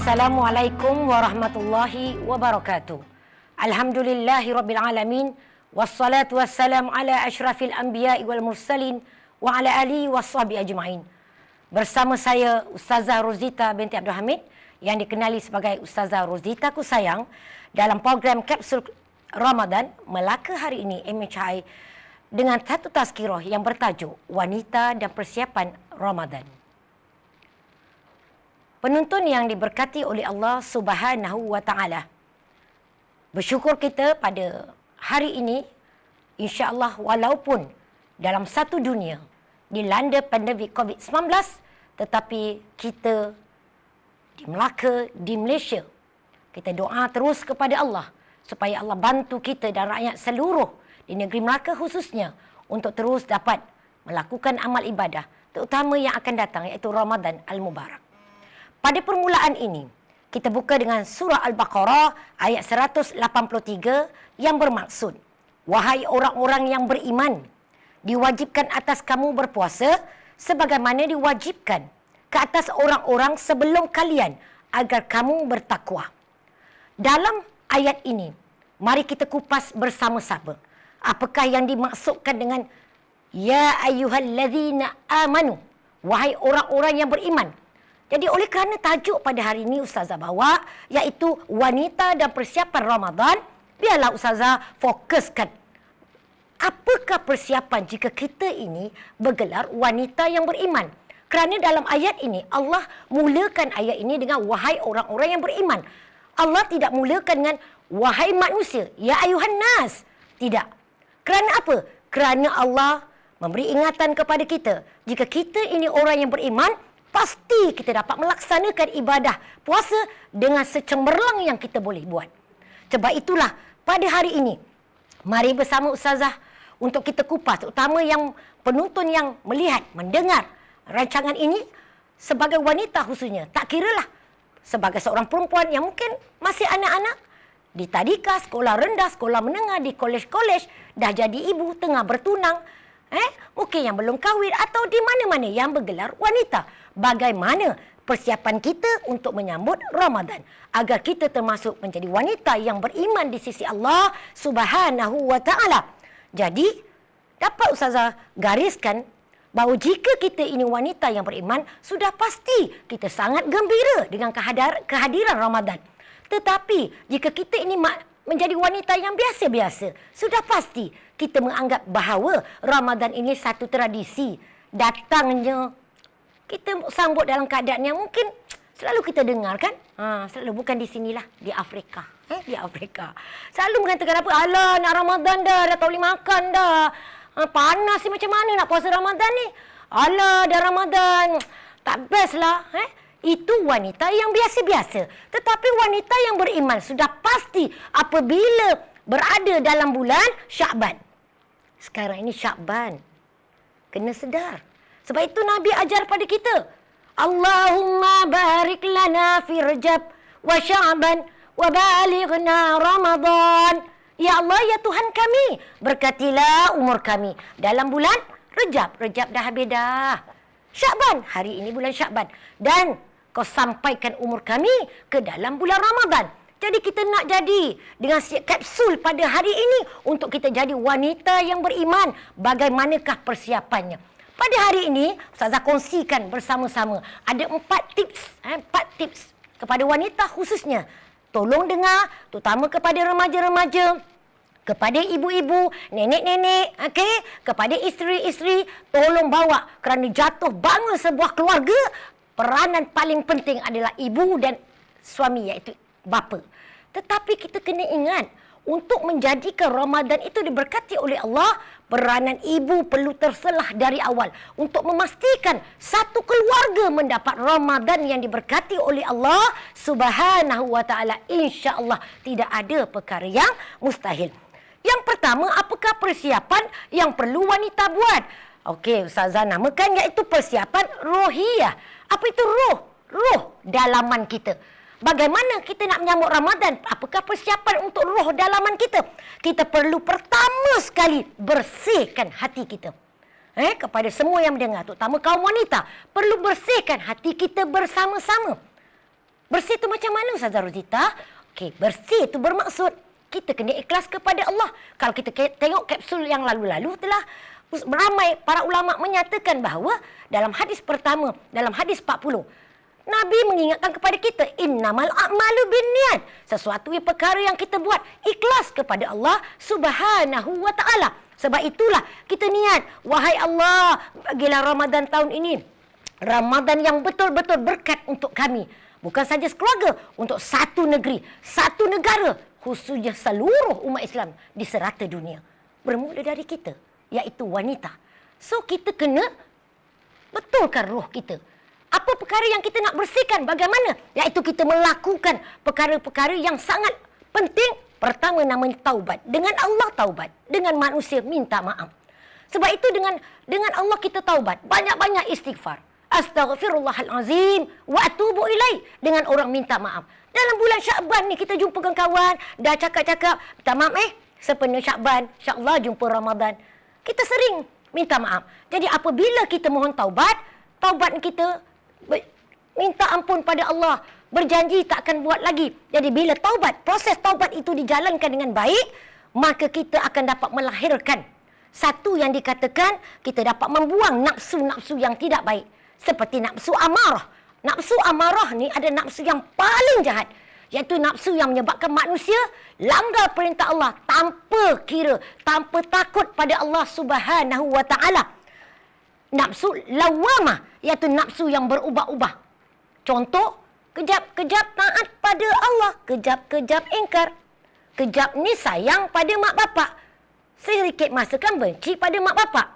Assalamualaikum warahmatullahi wabarakatuh. Alhamdulillahi rabbil alamin. Wassalatu wassalam ala asyrafil anbiya'i wal mursalin wa ala alihi washabi ajma'in. Bersama saya Ustazah Rozita binti Abdul Hamid yang dikenali sebagai Ustazah Rozita Kusayang dalam program Kapsul Ramadan Melaka hari ini MHI dengan satu tazkirah yang bertajuk Wanita dan Persiapan Ramadan. Penonton yang diberkati oleh Allah Subhanahu wa taala. Bersyukur kita pada hari ini insya-Allah walaupun dalam satu dunia dilanda pandemik COVID-19 tetapi kita di Melaka, di Malaysia kita doa terus kepada Allah supaya Allah bantu kita dan rakyat seluruh di negeri Melaka khususnya untuk terus dapat melakukan amal ibadah terutama yang akan datang iaitu Ramadan Al-Mubarak. Pada permulaan ini, kita buka dengan surah Al-Baqarah ayat 183 yang bermaksud, wahai orang-orang yang beriman, diwajibkan atas kamu berpuasa sebagaimana diwajibkan ke atas orang-orang sebelum kalian agar kamu bertakwa. Dalam ayat ini, mari kita kupas bersama-sama. Apakah yang dimaksudkan dengan ya ayyuhallazina amanu, wahai orang-orang yang beriman. Jadi oleh kerana tajuk pada hari ini Ustazah bawa iaitu wanita dan persiapan Ramadan, biarlah Ustazah fokuskan apakah persiapan jika kita ini bergelar wanita yang beriman. Kerana dalam ayat ini Allah mulakan ayat ini dengan wahai orang-orang yang beriman. Allah tidak mulakan dengan wahai manusia, ya ayuhan nas. Tidak. Kerana apa? Kerana Allah memberi ingatan kepada kita. Jika kita ini orang yang beriman, pasti kita dapat melaksanakan ibadah puasa dengan secemerlang yang kita boleh buat. Sebab itulah pada hari ini, mari bersama Ustazah untuk kita kupas, terutama yang penonton yang melihat, mendengar rancangan ini sebagai wanita khususnya. Tak kiralah sebagai seorang perempuan yang mungkin masih anak-anak, di tadika, sekolah rendah, sekolah menengah, di kolej-kolej, dah jadi ibu, tengah bertunang, mungkin yang belum kahwin atau di mana-mana yang bergelar wanita. Bagaimana persiapan kita untuk menyambut Ramadan agar kita termasuk menjadi wanita yang beriman di sisi Allah Subhanahu wa taala. Jadi dapat Ustazah gariskan bahawa jika kita ini wanita yang beriman, sudah pasti kita sangat gembira dengan kehadiran Ramadan. Tetapi jika kita ini menjadi wanita yang biasa-biasa, sudah pasti kita menganggap bahawa Ramadan ini satu tradisi. Datangnya kita sambut dalam keadaan yang mungkin selalu kita dengar kan? Selalu bukan di sinilah, di Afrika. Di Afrika. Selalu mengatakan apa? Alah, nak Ramadan dah tak boleh makan dah. Panas ni macam mana nak puasa Ramadan ni? Alah, dah Ramadan. Tak best lah. Itu wanita yang biasa-biasa. Tetapi wanita yang beriman sudah pasti apabila berada dalam bulan Syakban. Sekarang ini Syakban. Kena sedar. Sebab itu Nabi ajar pada kita. Allahumma barik lana fi Rajab wa Sya'ban wa balighna Ramadan. Ya Allah, ya Tuhan kami, berkatilah umur kami dalam bulan Rajab. Rajab dah habis dah. Syakban, hari ini bulan Syakban. Dan kau sampaikan umur kami ke dalam bulan Ramadan. Jadi kita nak jadi dengan kapsul pada hari ini untuk kita jadi wanita yang beriman. Bagaimanakah persiapannya? Pada hari ini, Ustazah kongsikan bersama-sama. Ada 4 tips kepada wanita khususnya. Tolong dengar, terutama kepada remaja-remaja, kepada ibu-ibu, nenek-nenek, kepada isteri-isteri. Tolong bawa kerana jatuh bangun sebuah keluarga, peranan paling penting adalah ibu dan suami iaitu bapa. Tetapi kita kena ingat, untuk menjadikan Ramadan itu diberkati oleh Allah, peranan ibu perlu terselah dari awal untuk memastikan satu keluarga mendapat Ramadan yang diberkati oleh Allah Subhanahu wa taala. Insya-Allah tidak ada perkara yang mustahil. Yang pertama, apakah persiapan yang perlu wanita buat? Okey, Ustazah namakan iaitu persiapan rohiyah. Apa itu roh? Roh dalaman kita. Bagaimana kita nak menyambut Ramadan? Apakah persiapan untuk roh dalaman kita? Kita perlu pertama sekali bersihkan hati kita. Kepada semua yang mendengar, terutama kaum wanita, perlu bersihkan hati kita bersama-sama. Bersih tu macam mana Ustazah Rozita? Okey, bersih tu bermaksud kita kena ikhlas kepada Allah. Kalau kita tengok kapsul yang lalu-lalu telah ramai para ulama menyatakan bahawa dalam hadis pertama, dalam hadis 40, Nabi mengingatkan kepada kita, innamal a'malu binniat. Sesuatu yang perkara yang kita buat ikhlas kepada Allah Subhanahu wa taala. Sebab itulah kita niat, wahai Allah, bagilah Ramadan tahun ini Ramadan yang betul-betul berkat untuk kami. Bukan saja sekeluarga, untuk satu negeri, satu negara, khususnya seluruh umat Islam di serata dunia. Bermula dari kita, iaitu wanita. So kita kena betulkan roh kita. Apa perkara yang kita nak bersihkan? Bagaimana? Iaitu kita melakukan perkara-perkara yang sangat penting. Pertama namanya taubat. Dengan Allah taubat. Dengan manusia minta maaf. Sebab itu dengan Allah kita taubat. Banyak-banyak istighfar. Astaghfirullahalazim wa atubu ilaih. Dengan orang minta maaf. Dalam bulan Syakban ni kita jumpa kawan, dah cakap-cakap, minta maaf sepenuh Syakban, insya-Allah jumpa Ramadan. Kita sering minta maaf. Jadi apabila kita mohon taubat kita minta ampun pada Allah, berjanji tak akan buat lagi. Jadi bila taubat, proses taubat itu dijalankan dengan baik, maka kita akan dapat melahirkan satu yang dikatakan kita dapat membuang nafsu-nafsu yang tidak baik. Seperti nafsu amarah. Nafsu amarah ni ada nafsu yang paling jahat. Iaitu nafsu yang menyebabkan manusia langgar perintah Allah tanpa kira, tanpa takut pada Allah Subhanahu wa taala. Nafsu lawamah, iaitu nafsu yang berubah-ubah. Contoh, kejap-kejap taat pada Allah, kejap-kejap ingkar. Kejap ni sayang pada mak bapak, sedikit masa kan benci pada mak bapak.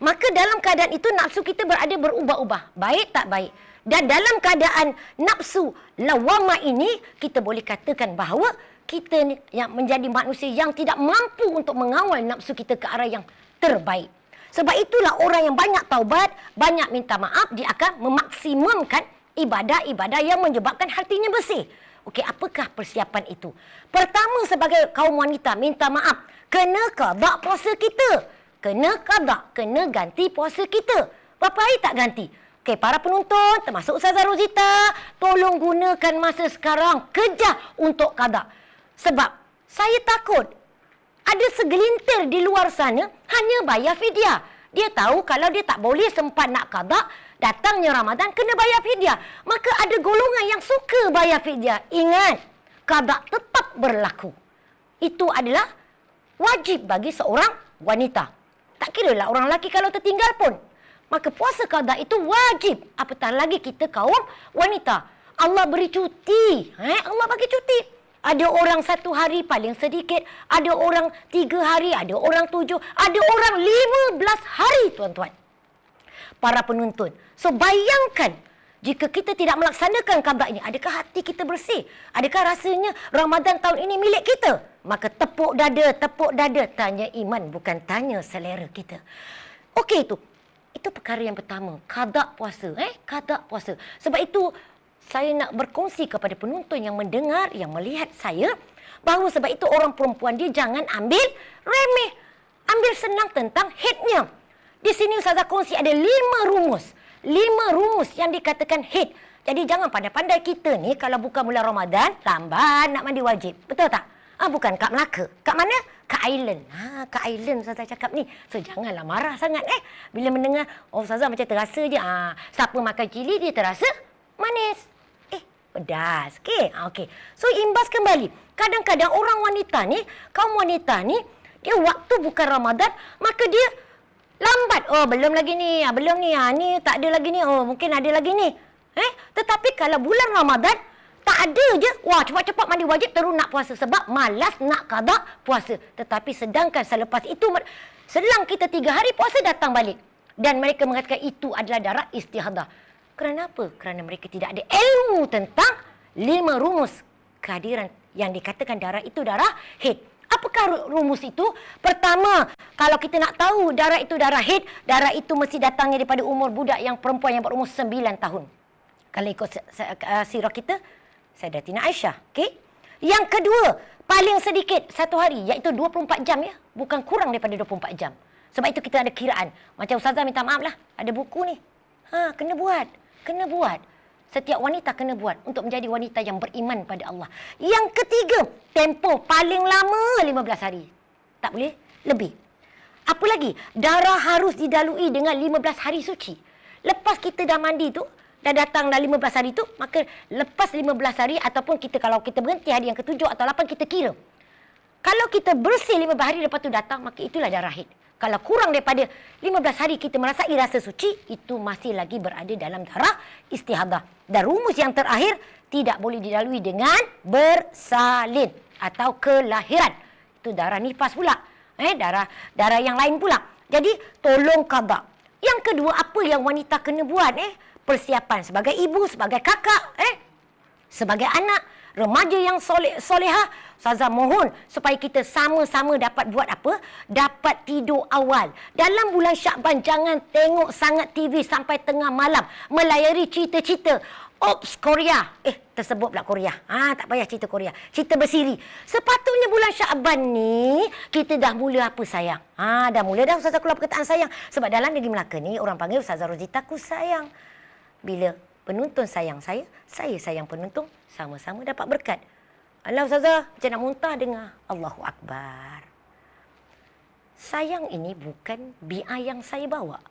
Maka dalam keadaan itu nafsu kita berada berubah-ubah, baik tak baik. Dan dalam keadaan nafsu lawamah ini, kita boleh katakan bahawa kita ni yang menjadi manusia yang tidak mampu untuk mengawal nafsu kita ke arah yang terbaik. Sebab itulah orang yang banyak taubat, banyak minta maaf, dia akan memaksimumkan ibadah-ibadah yang menyebabkan hatinya bersih. Okey, apakah persiapan itu? Pertama, sebagai kaum wanita, minta maaf. Kena qada puasa kita. Kena qada, kena ganti puasa kita. Berapa hari tak ganti? Okey, para penonton, termasuk Ustazah Rozita, tolong gunakan masa sekarang kejar untuk qada. Sebab saya takut ada segelintir di luar sana hanya bayar fidyah. Dia tahu kalau dia tak boleh sempat nak qada, datangnya Ramadan kena bayar fidyah. Maka ada golongan yang suka bayar fidyah. Ingat, qada tetap berlaku. Itu adalah wajib bagi seorang wanita. Tak kiralah orang lelaki kalau tertinggal pun. Maka puasa qada itu wajib. Apatah lagi kita kaum wanita. Allah beri cuti. Allah bagi cuti. Ada orang 1 hari paling sedikit. Ada orang 3 hari. Ada orang 7. Ada orang 15 hari, tuan-tuan. Para penonton. So, bayangkan jika kita tidak melaksanakan qada ini. Adakah hati kita bersih? Adakah rasanya Ramadan tahun ini milik kita? Maka tepuk dada. Tanya iman, bukan tanya selera kita. Okey, itu perkara yang pertama. Qada puasa. Qada puasa. Sebab itu, saya nak berkongsi kepada penonton yang mendengar, yang melihat saya, bahawa sebab itu orang perempuan dia jangan ambil remeh. Ambil senang tentang haidnya. Di sini Ustazah kongsi ada 5 rumus. 5 rumus yang dikatakan haid. Jadi jangan pandai-pandai kita ni kalau bukan bulan Ramadan, lambat nak mandi wajib. Betul tak? Bukan kat Melaka. Kat mana? Kat Island. Kat Island Ustazah cakap ni. So janganlah marah sangat bila mendengar, Ustazah macam terasa je. Siapa makan cili dia terasa manis. Pedas. Okey. So imbas kembali. Kadang-kadang orang wanita ni, kaum wanita ni, dia waktu bukan Ramadan, maka dia lambat. Belum lagi ni. Belum ni. Ni tak ada lagi ni. Mungkin ada lagi ni. Tetapi kalau bulan Ramadan, tak ada je. Wah, cepat-cepat mandi wajib terus nak puasa. Sebab malas nak qada puasa. Tetapi sedangkan selepas itu, selang kita 3 hari puasa datang balik. Dan mereka mengatakan itu adalah darah istihadah. Kerana apa? Kerana mereka tidak ada ilmu tentang 5 rumus kehadiran yang dikatakan darah itu darah haid. Apakah rumus itu? Pertama, kalau kita nak tahu darah itu darah haid, darah itu mesti datangnya daripada umur budak yang perempuan yang berumur 9 tahun. Kalau ikut sirah kita, Sayyidatina Aisyah. Okey. Yang kedua, paling sedikit 1 hari, iaitu 24 jam ya. Bukan kurang daripada 24 jam. Sebab itu kita ada kiraan. Macam Ustazah minta maaf lah, ada buku ni. Kena buat. setiap wanita kena buat untuk menjadi wanita yang beriman pada Allah. Yang ketiga, tempoh paling lama 15 hari. Tak boleh lebih. Apa lagi? Darah harus didalui dengan 15 hari suci. Lepas kita dah mandi tu, dah datang dah 15 hari tu, maka lepas 15 hari ataupun kalau kita berhenti hari yang ke-7 atau 8 kita kira. Kalau kita bersih 15 hari lepas tu datang, maka itulah darah haid. Kalau kurang daripada 15 hari kita merasai rasa suci, itu masih lagi berada dalam darah istihadah. Dan rumus yang terakhir, tidak boleh dilalui dengan bersalin atau kelahiran. Itu darah nifas pula. Darah yang lain pula. Jadi, tolong qada. Yang kedua, apa yang wanita kena buat? Persiapan sebagai ibu, sebagai kakak, sebagai anak, remaja yang solehah. Ustazah mohon supaya kita sama-sama dapat buat apa? Dapat tidur awal. Dalam bulan Syakban jangan tengok sangat TV sampai tengah malam. Melayari cerita-cerita. Ops, Korea. Tersebut pula Korea. Tak payah cerita Korea. Cerita bersiri. Sepatutnya bulan Syakban ni, kita dah mula apa sayang? Dah mula dah Ustazah keluar perkataan sayang. Sebab dalam negeri Melaka ni, orang panggil Ustazah Rozita ku sayang. Bila penonton sayang saya sayang penonton, sama-sama dapat berkat. Alah Ustazah, macam nak muntah dengar. Allahu Akbar. Sayang ini bukan bi'ah yang saya bawa.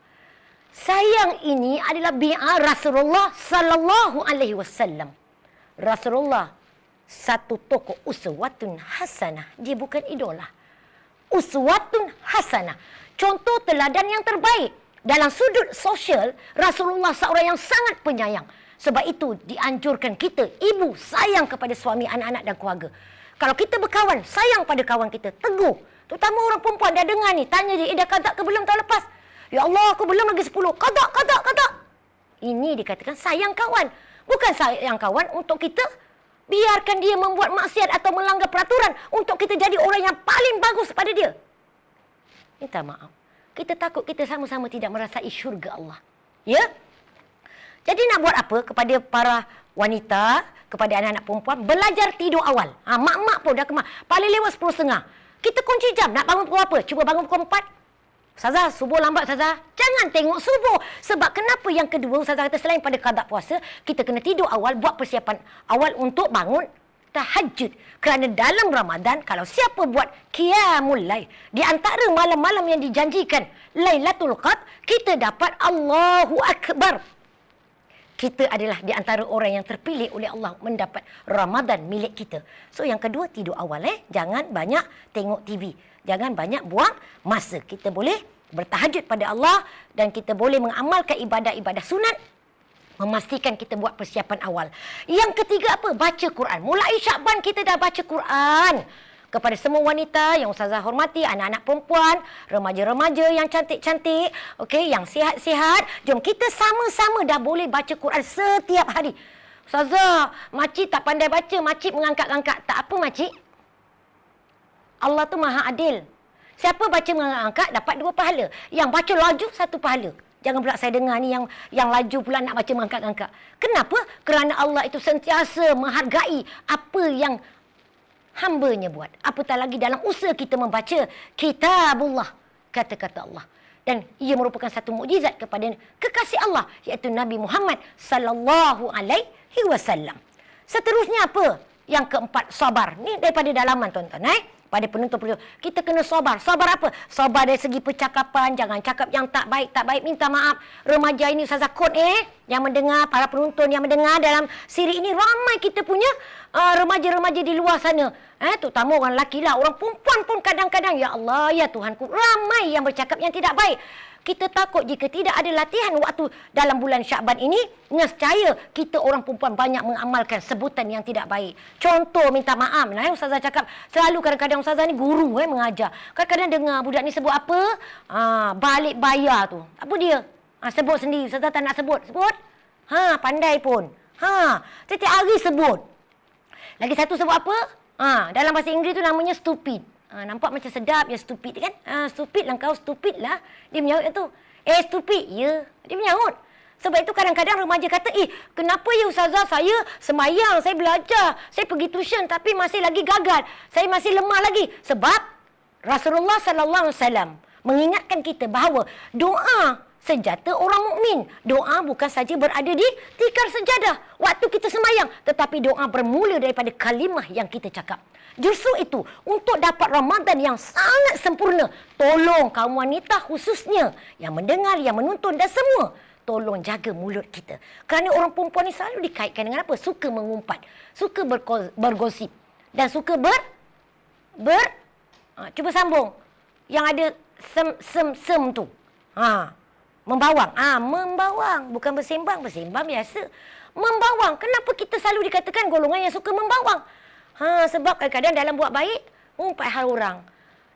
Sayang ini adalah bi'ah Rasulullah sallallahu alaihi wasallam. Rasulullah satu tokoh uswatun hasanah. Dia bukan idola. Uswatun hasanah. Contoh teladan yang terbaik. Dalam sudut sosial, Rasulullah seorang yang sangat penyayang. Sebab itu dianjurkan kita, ibu, sayang kepada suami, anak-anak dan keluarga. Kalau kita berkawan, sayang pada kawan kita, tegur. Terutama orang perempuan dah dengar ni, tanya dia, dah qada ke belum tahun lepas? Ya Allah, aku belum lagi 10. Qada. Ini dikatakan sayang kawan. Bukan sayang kawan untuk kita biarkan dia membuat maksiat atau melanggar peraturan untuk kita jadi orang yang paling bagus pada dia. Minta maaf. Kita takut kita sama-sama tidak merasai syurga Allah. Ya? Jadi nak buat apa kepada para wanita, kepada anak-anak perempuan, belajar tidur awal. Mak-mak pun dah kemar. Paling lewat 10.30. Kita kunci jam. Nak bangun pukul apa? Cuba bangun pukul 4. Ustazah, subuh lambat Ustazah. Jangan tengok subuh. Sebab kenapa yang kedua, Ustazah kata selain pada qada puasa, kita kena tidur awal, buat persiapan awal untuk bangun tahajud. Kerana dalam Ramadan, kalau siapa buat qiyamul lail, di antara malam-malam yang dijanjikan Lailatul Qadr, kita dapat Allahu Akbar. Kita adalah di antara orang yang terpilih oleh Allah mendapat Ramadan milik kita. So yang kedua, tidur awal. Jangan banyak tengok TV. Jangan banyak buang masa. Kita boleh bertahajud pada Allah dan kita boleh mengamalkan ibadah-ibadah sunat. Memastikan kita buat persiapan awal. Yang ketiga apa? Baca Quran. Mulai Syakban kita dah baca Quran. Kepada semua wanita yang Ustazah hormati, anak-anak perempuan, remaja-remaja yang cantik-cantik, yang sihat-sihat, jom kita sama-sama dah boleh baca Quran setiap hari. Ustazah, makcik tak pandai baca, makcik mengangkat-angkat. Tak apa makcik. Allah tu maha adil. Siapa baca mengangkat dapat 2 pahala. Yang baca laju 1 pahala. Jangan pula saya dengar ni yang laju pula nak baca mengangkat-angkat. Kenapa? Kerana Allah itu sentiasa menghargai apa yang hamba-Nya buat. Apatah lagi dalam usaha kita membaca kitabullah, kata-kata Allah. Dan ia merupakan satu mukjizat kepada kekasih Allah, iaitu Nabi Muhammad sallallahu alaihi wasallam. Seterusnya apa? Yang keempat, sabar. Ni daripada dalaman tuan-tuan. Pada penonton, kita kena sabar. Sabar apa? Sabar dari segi percakapan. Jangan cakap yang tak baik. Minta maaf. Remaja ini Ustazah Kot yang mendengar, para penonton yang mendengar dalam siri ini, ramai kita punya remaja-remaja di luar sana. Terutama orang lelaki lah. Orang perempuan pun kadang-kadang, ya Allah, ya Tuhanku, ramai yang bercakap yang tidak baik. Kita takut jika tidak ada latihan waktu dalam bulan Syakban ini, nescaya kita orang perempuan banyak mengamalkan sebutan yang tidak baik. Contoh, minta maaf. Ustazah cakap, selalu kadang-kadang Ustazah ni guru mengajar. Kadang-kadang dengar budak ni sebut apa? Balik bayar tu. Apa dia? Sebut sendiri. Ustazah tak nak sebut. Sebut? Pandai pun. Setiap hari sebut. Lagi satu sebut apa? Dalam bahasa Inggeris tu namanya stupid. Nampak macam sedap ya, stupid kan? Stupid lah kau, stupid lah. Dia menyahut tu. Stupid. Ya. Dia menyahut. Sebab itu kadang-kadang remaja kata, kenapa ya Ustazah, saya semayang, saya belajar, saya pergi tuition tapi masih lagi gagal. Saya masih lemah lagi. Sebab Rasulullah sallallahu alaihi wasallam mengingatkan kita bahawa doa senjata orang mukmin. Doa bukan saja berada di tikar sejadah waktu kita sembahyang, tetapi doa bermula daripada kalimah yang kita cakap. Justru itu, untuk dapat Ramadan yang sangat sempurna, tolong kaum wanita khususnya yang mendengar, yang menonton dan semua, tolong jaga mulut kita. Kerana orang perempuan ni selalu dikaitkan dengan apa? Suka mengumpat, suka bergosip dan suka cuba sambung. Yang ada sem tu. Membawang. Membawang. Bukan bersembang. Bersembang biasa. Membawang. Kenapa kita selalu dikatakan golongan yang suka membawang? Sebab kadang-kadang dalam buat baik, umpat hal orang.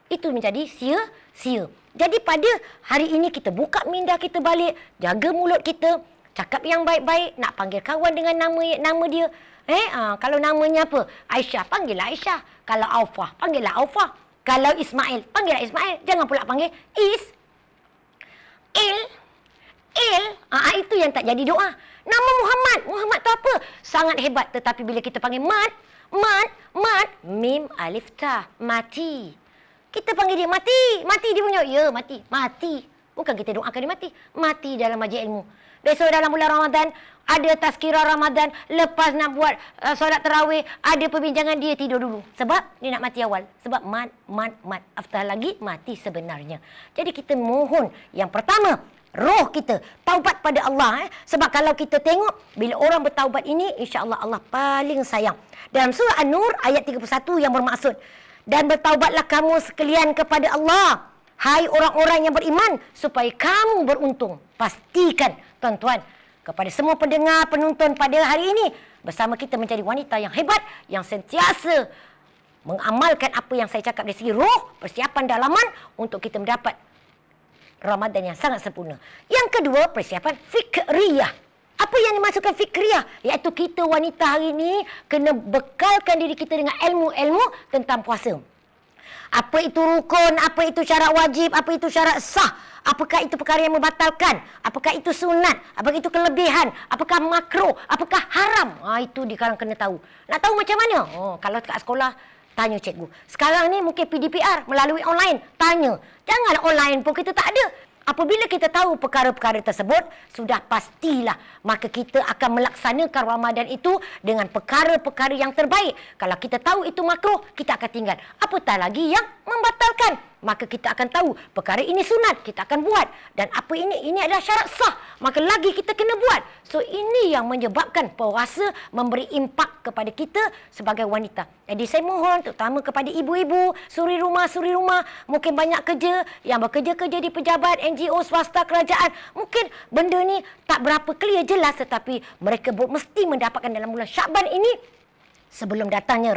Itu menjadi sia-sia. Jadi pada hari ini kita buka minda kita balik, jaga mulut kita, cakap yang baik-baik, nak panggil kawan dengan nama dia. Kalau namanya apa? Aisyah, panggillah Aisyah. Kalau Aufah, panggillah Aufah. Kalau Ismail, panggillah Ismail. Jangan pula panggil itu yang tak jadi doa. Nama Muhammad tu apa? Sangat hebat. Tetapi bila kita panggil Mat, Mim Alif Ta, mati. Kita panggil dia mati. Mati dia punya. Ya, mati. Mati. Bukan kita doakan dia mati. Mati dalam majlis ilmu. Besok dalam bulan Ramadan, ada tazkirah Ramadan. Lepas nak buat solat tarawih, ada perbincangan, dia tidur dulu. Sebab dia nak mati awal. Sebab mat. After lagi, mati sebenarnya. Jadi kita mohon, yang pertama, roh kita taubat pada Allah. Sebab kalau kita tengok, bila orang bertaubat ini, insya-Allah Allah paling sayang. Dalam surah An-Nur ayat 31 yang bermaksud, dan bertaubatlah kamu sekalian kepada Allah, hai orang-orang yang beriman, supaya kamu beruntung. Pastikan, tuan-tuan, kepada semua pendengar, penonton pada hari ini, bersama kita menjadi wanita yang hebat, yang sentiasa mengamalkan apa yang saya cakap dari segi roh, persiapan dalaman untuk kita mendapat Ramadan yang sangat sempurna. Yang kedua, persiapan fikriyah. Apa yang dimaksudkan fikriyah? Iaitu kita wanita hari ini kena bekalkan diri kita dengan ilmu-ilmu tentang puasa. Apa itu rukun, apa itu syarat wajib, apa itu syarat sah, apakah itu perkara yang membatalkan, apakah itu sunat, apakah itu kelebihan, apakah makruh, apakah haram. Itu dikarang kena tahu. Nak tahu macam mana? Kalau kat sekolah, tanya cikgu. Sekarang ni mungkin PDPR melalui online, tanya. Jangan online pun kita tak ada. Apabila kita tahu perkara-perkara tersebut, sudah pastilah maka kita akan melaksanakan Ramadan itu dengan perkara-perkara yang terbaik. Kalau kita tahu itu makruh, kita akan tinggal. Apatah lagi yang membatalkan, maka kita akan tahu perkara ini sunat, kita akan buat. Dan apa ini adalah syarat sah, maka lagi kita kena buat. So ini yang menyebabkan puasa memberi impak kepada kita sebagai wanita. Jadi saya mohon terutama kepada ibu-ibu, suri rumah, mungkin banyak kerja, yang bekerja-kerja di pejabat, NGO, swasta, kerajaan. Mungkin benda ni tak berapa clear jelas, tetapi mereka mesti mendapatkan dalam bulan Syakban ini sebelum datangnya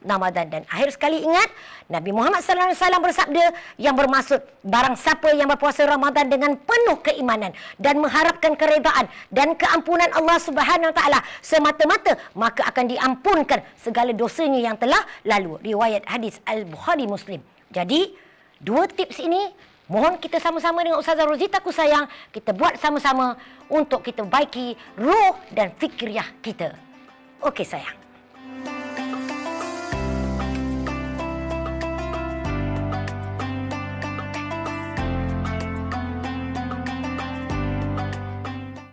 Ramadan. Dan akhir sekali ingat, Nabi Muhammad SAW bersabda yang bermaksud, barang siapa yang berpuasa Ramadan dengan penuh keimanan dan mengharapkan keredaan dan keampunan Allah Subhanahu Wa Taala semata-mata, maka akan diampunkan segala dosanya yang telah lalu. Riwayat hadis Al-Bukhari Muslim. Jadi, dua tips ini mohon kita sama-sama dengan Ustazah Rozita Kusayang, kita buat sama-sama untuk kita baiki roh dan fikriyah kita. Okey sayang.